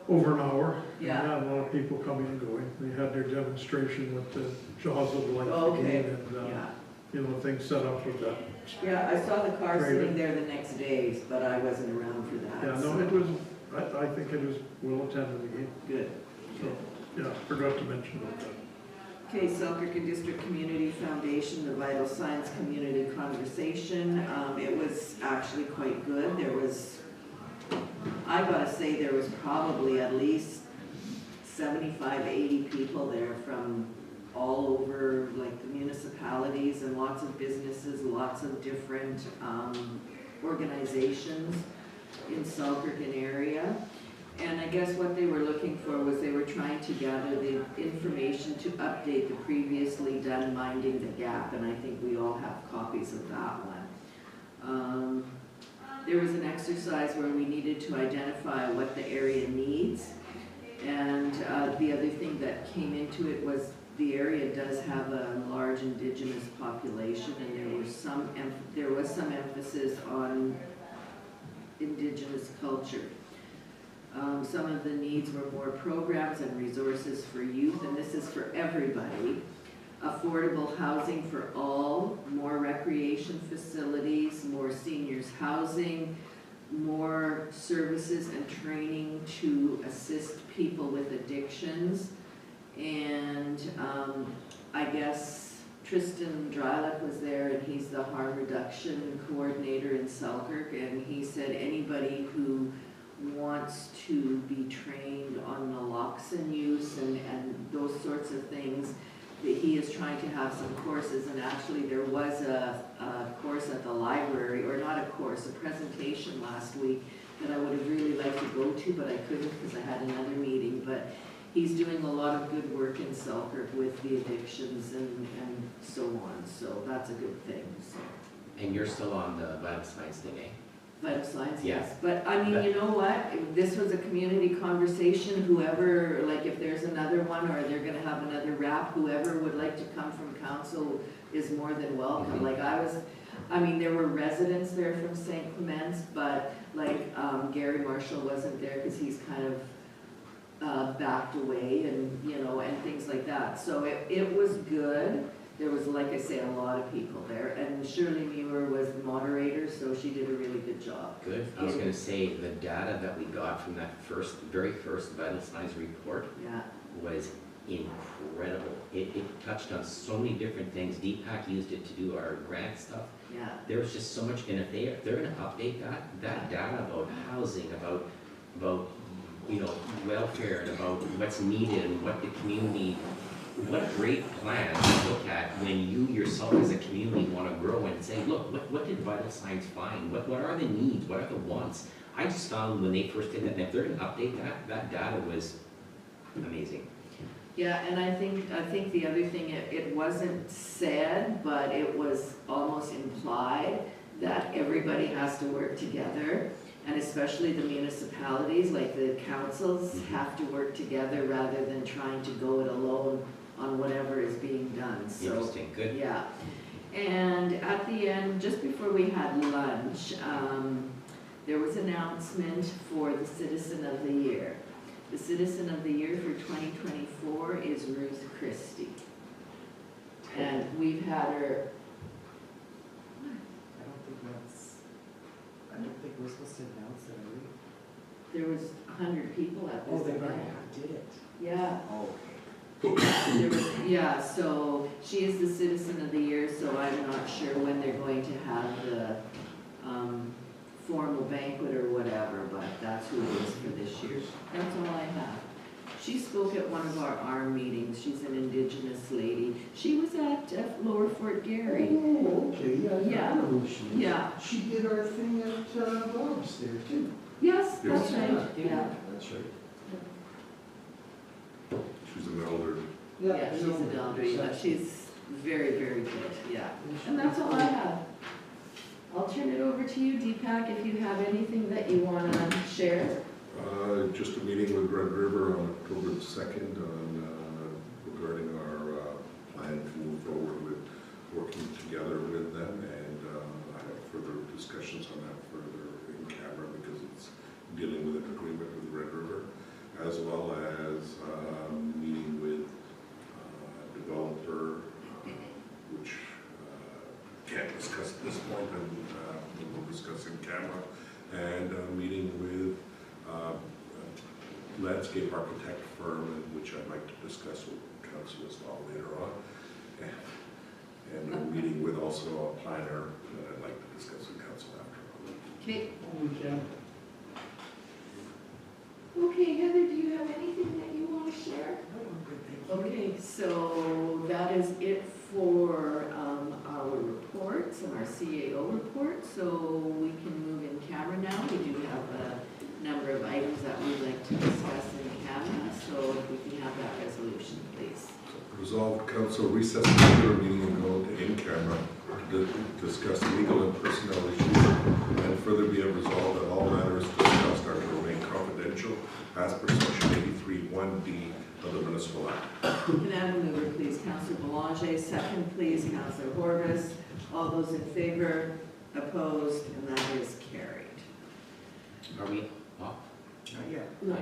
over an hour. Yeah. A lot of people coming and going. They had their demonstration with the Jaws of Life Okay, again, and, yeah. you know, things set up with that. Yeah, I saw the car Very sitting good. there the next day, but I wasn't around for that. Yeah, no, so- it was, I think it was well attended again, Good. so, yeah, forgot to mention about that. Okay, Selkirk and District Community Foundation, the Vital Signs Community Conversation. It was actually quite good. I gotta say, there was probably at least 75, 80 people there from all over, like the municipalities and lots of businesses, lots of different organizations in Selkirk and area. And I guess what they were looking for was they were trying to gather the information to update the previously done Minding the Gap, and I think we all have copies of that one. There was an exercise where we needed to identify what the area needs, and the other thing that came into it was the area does have a large Indigenous population, and there was some emphasis on Indigenous culture. Some of the needs were more programs and resources for youth, and this is for everybody. Affordable housing for all, more recreation facilities, more seniors housing, more services and training to assist people with addictions. And I guess Tristan Dryluck was there, and he's the harm reduction coordinator in Selkirk, and he said anybody who wants to be trained on naloxone use and those sorts of things, that he is trying to have some courses, and actually there was a course at the library, or not a course, a presentation last week that I would have really liked to go to, but I couldn't because I had another meeting. But he's doing a lot of good work in Selkirk with the addictions and so on, so that's a good thing, so. And you're still on the vital signs thing, eh? Vital signs, Yeah. yes, but I mean, you know what, if this was a community conversation, whoever, like if there's another one, or they're gonna have another rap, whoever would like to come from council is more than welcome. Mhm. Like I mean, there were residents there from St. Clements, but like, Gary Marshall wasn't there because he's kind of backed away and, you know, and things like that. So it was good. There was, like I say, a lot of people there, and Shirley Muir was the moderator, so she did a really good job. Good. I was gonna say, the data that we got from that very first vital signs report Yeah, was incredible. It touched on so many different things. Deepak used it to do our grant stuff. yeah, There was just so much, and if they're gonna update that data about housing, about, you know, welfare, and about what's needed and what the community, what a great plan to look at when you yourself as a community wanna grow and say, look, what did Vital Signs find? What are the needs? What are the wants? I just found when they first did that, and if they're gonna update that data was amazing. yeah, and I think the other thing, it wasn't said, but it was almost implied that everybody has to work together, and especially the municipalities, like the councils, have to work together rather than trying to go it alone on whatever is being done, so. Interesting, good. Yeah, and at the end, just before we had lunch, there was an announcement for the Citizen of the Year. The Citizen of the Year for 2024 is Ruth Christie. And we've had her, I don't think we're supposed to announce it, are we? there was 100 people at Oh, this they event. already did it. Yeah. Oh, There was, yeah, so she is the Citizen of the Year, so I'm not sure when they're going to have the formal banquet or whatever, but that's who it is for this year. That's all I have. She spoke at one of our ARM meetings. She's an Indigenous lady. She was at Lower Fort Garry. Oh, okay, yeah, Yeah. I know who she is. Yeah, She did our thing at Bob's there too. yes, that's Yes. right, yeah. That's right. She's an elder. Yeah, she's an elder, yeah, she's very, very good, yeah. And that's all I have. I'll turn it over to you, Deepak, if you have anything that you want to share. Just a meeting with Red River on October the 2nd on, regarding our plan to move forward with working together with them, and I have further discussions on that further in camera because it's dealing with an agreement with Red River, as well as meeting with a developer, which can't discuss at this point, and we'll discuss in camera, and meeting with landscape architect firm, which I'd like to discuss with council as well later on. And a meeting with also a planner that I'd like to discuss with council after. Okay. We can. Okay, Heather, do you have anything that you want to share? Okay, so that is it for our reports and our CAO report, so we can move in camera now. We do have a number of items that we'd like to discuss in camera, so if we can have that resolution, please. Resolve council recess the regular meeting and go to in camera to discuss legal and personnel issues, and further be it resolved that all matters discussed are to remain confidential as per section 83(1)(d) of the Municipal Act. Can I have a mover, please? Councillor Boulanger, second, please. Councillor Horvis. All those in favor, opposed, and that is carried. Are we off? not yet.